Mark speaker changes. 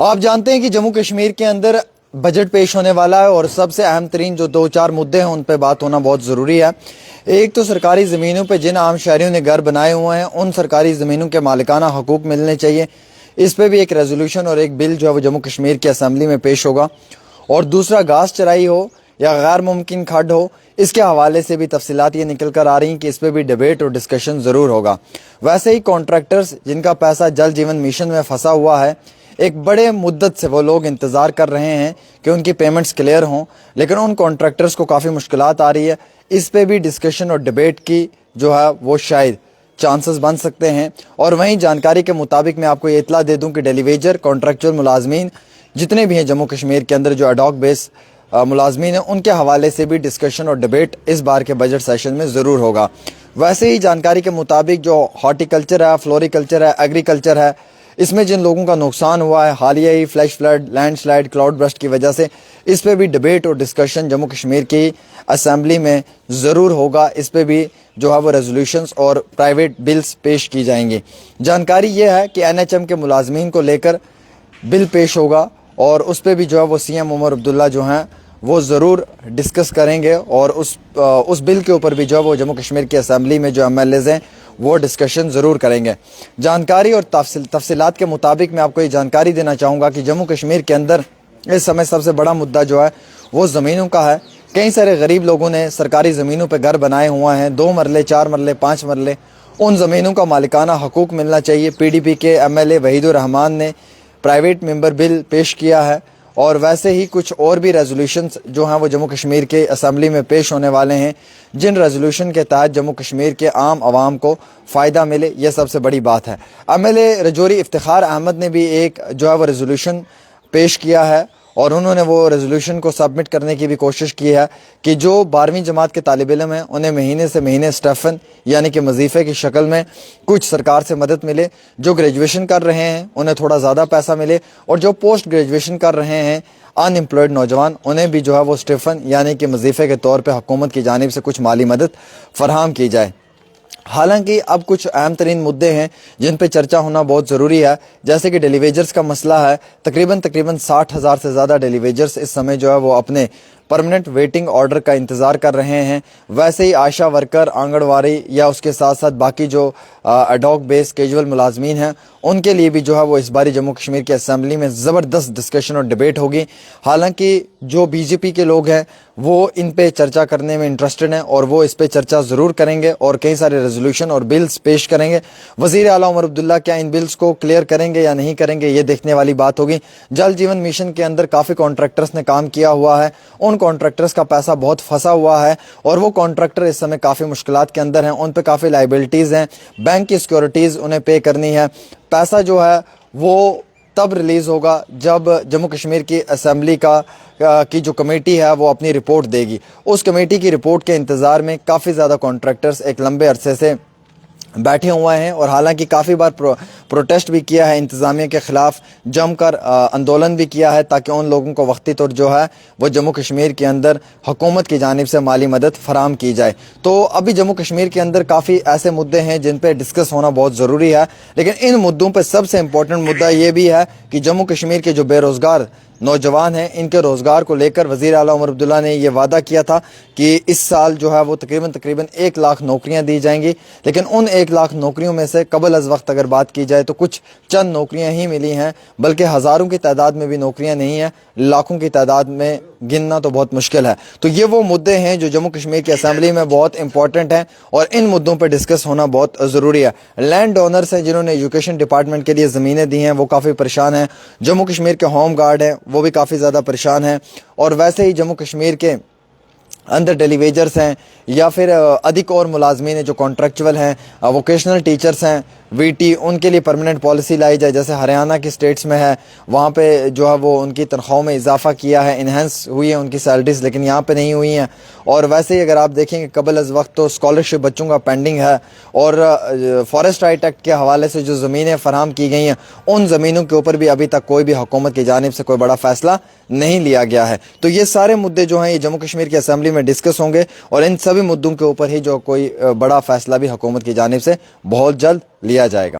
Speaker 1: आप जानते हैं कि जम्मू कश्मीर के अंदर बजट पेश होने वाला है और सबसे अहम तरीन जो 2-4 मुद्दे हैं उन पे बात होना बहुत ज़रूरी है। एक तो सरकारी ज़मीनों पे जिन आम शहरियों ने घर बनाए हुए हैं उन सरकारी ज़मीनों के मालिकाना हकूक़ मिलने चाहिए। इस पे भी एक रेजोल्यूशन और एक बिल जो है वो जम्मू कश्मीर की असम्बली में पेश होगा। और दूसरा, घास चराई हो या गैर मुमकिन खड्ड हो, इसके हवाले से भी तफसीलात ये निकल कर आ रही हैं कि इस पर भी डिबेट और डिस्कशन ज़रूर होगा। वैसे ही कॉन्ट्रैक्टर्स जिनका पैसा जल जीवन मिशन में फंसा हुआ है, एक बड़े मुद्दत से वो लोग इंतज़ार कर रहे हैं कि उनकी पेमेंट्स क्लियर हों, लेकिन उन कॉन्ट्रैक्टर्स को काफ़ी मुश्किलात आ रही है। इस पे भी डिस्कशन और डिबेट की जो है वो शायद चांसेस बन सकते हैं। और वहीं जानकारी के मुताबिक मैं आपको ये इतला दे दूं कि डेलीवेजर, कॉन्ट्रैक्चुअल मुलाजमीन जितने भी हैं जम्मू कश्मीर के अंदर जो एडॉक बेस मुलाजमीन हैं, उनके हवाले से भी डिस्कशन और डिबेट इस बार के बजट सेशन में ज़रूर होगा। वैसे ही जानकारी के मुताबिक जो हॉर्टिकल्चर है, फ्लोरिकल्चर है, एग्रीकल्चर है, इसमें जिन लोगों का नुकसान हुआ है हालिया ही flash flood, landslide, cloud burst की वजह से, इस पे भी डिबेट और डिस्कशन जम्मू कश्मीर की असम्बली में ज़रूर होगा। इस पे भी जो है वो रेजोल्यूशंस और प्राइवेट बिल्स पेश की जाएंगी। जानकारी ये है कि NHM के मुलाजमीन को लेकर बिल पेश होगा और उस पे भी जो है वो CM उमर अब्दुल्ला जो हैं वो ज़रूर डिस्कस करेंगे और उस बिल के ऊपर भी जो है वो जम्मू कश्मीर की असम्बली में जो MLAs हैं वो डिस्कशन ज़रूर करेंगे। जानकारी और तफसीलात के मुताबिक मैं आपको ये जानकारी देना चाहूँगा कि जम्मू कश्मीर के अंदर इस समय सबसे बड़ा मुद्दा जो है वो ज़मीनों का है। कई सारे गरीब लोगों ने सरकारी ज़मीनों पर घर बनाए हुए हैं, 2 मरले, 4 मरले, 5 मरले। उन ज़मीनों का मालिकाना हकूक़ मिलना चाहिए। PDP के MLA वहीदुर रहमान ने प्राइवेट मेंबर बिल पेश किया है और वैसे ही कुछ और भी रेजोल्यूशंस जो हैं वो जम्मू कश्मीर के असम्बली में पेश होने वाले हैं, जिन रेजोल्यूशन के तहत जम्मू कश्मीर के आम आवाम को फ़ायदा मिले, यह सबसे बड़ी बात है। MLA रजौरी इफ्तिखार अहमद ने भी एक जो है वो रेजोल्यूशन पेश किया है और उन्होंने वो रेजोल्यूशन को सबमिट करने की भी कोशिश की है कि जो 12वीं जमात के तालिब इल्म हैं उन्हें महीने से महीने स्टेफन यानी कि वजीफ़े की शक्ल में कुछ सरकार से मदद मिले, जो ग्रेजुएशन कर रहे हैं उन्हें थोड़ा ज़्यादा पैसा मिले और जो पोस्ट ग्रेजुएशन कर रहे हैं अनएम्प्लॉयड नौजवान उन्हें भी जो है वो स्टेफन यानी कि वजीफ़े के तौर पर हुकूमत की जानिब से कुछ माली मदद फराहम की जाए। हालांकि अब कुछ अहम तरीन मुद्दे हैं जिन पे चर्चा होना बहुत ज़रूरी है, जैसे कि डेलीवेजर्स का मसला है। तकरीबन 60,000 से ज़्यादा डेलीवेजर्स इस समय जो है वो अपने परमानेंट वेटिंग ऑर्डर का इंतज़ार कर रहे हैं। वैसे ही आशा वर्कर, आंगनवाड़ी या उसके साथ साथ बाकी जो एडॉक बेस कैजुअल मुलाजमीन हैं उनके लिए भी जो है वो इस बारी जम्मू कश्मीर की असम्बली में ज़बरदस्त डिस्कशन और डिबेट होगी। हालांकि जो BJP के लोग हैं वो इन पे चर्चा करने में इंटरेस्टेड हैं और वो इस पे चर्चा ज़रूर करेंगे और कई सारे रेजोल्यूशन और बिल्स पेश करेंगे। वज़ीर आला उमर अब्दुल्ला क्या इन बिल्स को क्लियर करेंगे या नहीं करेंगे, ये देखने वाली बात होगी। जल जीवन मिशन के अंदर काफ़ी कॉन्ट्रैक्टर्स ने काम किया हुआ है, उन कॉन्ट्रैक्टर्स का पैसा बहुत फंसा हुआ है और वो कॉन्ट्रैक्टर इस समय काफ़ी मुश्किलात के अंदर हैं। उन पर काफ़ी लाइबिलिटीज़ हैं, बैंक की सिक्योरिटीज़ उन्हें पे करनी है। पैसा जो है वो तब रिलीज़ होगा जब जम्मू कश्मीर की असम्बली की जो कमेटी है वो अपनी रिपोर्ट देगी। उस कमेटी की रिपोर्ट के इंतज़ार में काफ़ी ज़्यादा कॉन्ट्रैक्टर्स एक लंबे अरसे से बैठे हुए हैं और हालांकि काफ़ी बार प्रोटेस्ट भी किया है, इंतज़ामिया के ख़िलाफ़ जमकर आंदोलन भी किया है ताकि उन लोगों को वक्ती तौर जो है वो जम्मू कश्मीर के अंदर हुकूमत की जानिब से माली मदद फराहम की जाए। तो अभी जम्मू कश्मीर के अंदर काफ़ी ऐसे मुद्दे हैं जिन पर डिस्कस होना बहुत ज़रूरी है, लेकिन इन मुद्दों पर सबसे इम्पोर्टेंट मुद्दा ये भी है कि जम्मू कश्मीर के जो बेरोज़गार नौजवान हैं इनके रोज़गार को लेकर वज़ीर आला उमर अब्दुल्ला ने ये वादा किया था कि इस साल जो है वो तकरीबन 1 लाख नौकरियां दी जाएंगी, लेकिन उन 1 लाख नौकरियों में से कबल अज़ वक्त अगर बात की जाए तो कुछ चंद नौकरियां ही मिली हैं, बल्कि हज़ारों की तादाद में भी नौकरियां नहीं हैं, लाखों की तादाद में गिनना तो बहुत मुश्किल है। तो ये वो मुद्दे हैं जो जम्मू कश्मीर की असम्बली में बहुत इंपॉर्टेंट हैं और इन मुद्दों पर डिस्कस होना बहुत ज़रूरी है। लैंड डोनर्स हैं जिन्होंने एजुकेशन डिपार्टमेंट के लिए ज़मीनें दी हैं वो काफ़ी परेशान हैं। जम्मू कश्मीर के होम गार्ड हैं वो भी काफ़ी ज़्यादा परेशान हैं और वैसे ही जम्मू कश्मीर के अंदर डेलीवेजर्स हैं या फिर अधिक और मुलाजमीन हैं जो कॉन्ट्रैक्चुअल हैं, वोकेशनल टीचर्स हैं, VT, उनके लिए परमानेंट पॉलिसी लाई जाए जैसे हरियाणा की स्टेट्स में है। वहाँ पे जो है वो उनकी तनख्वाहों में इजाफा किया है, इन्हेंस हुई है उनकी सैलरीज, लेकिन यहाँ पे नहीं हुई हैं। और वैसे ही अगर आप देखेंगे कबल अज़ वक्त तो स्कॉलरशिप बच्चों का पेंडिंग है और फॉरेस्ट राइट एक्ट के हवाले से जो ज़मीनें फराहम की गई हैं उन ज़मीनों के ऊपर भी अभी तक कोई भी हुकूमत की जानिब से कोई बड़ा फ़ैसला नहीं लिया गया है। तो ये सारे मुद्दे जो हैं ये जम्मू कश्मीर की असम्बली में डिस्कस होंगे और इन सभी मुद्दों के ऊपर ही जो कोई बड़ा फ़ैसला भी हुकूमत की जानिब से बहुत जल्द लिया जाएगा।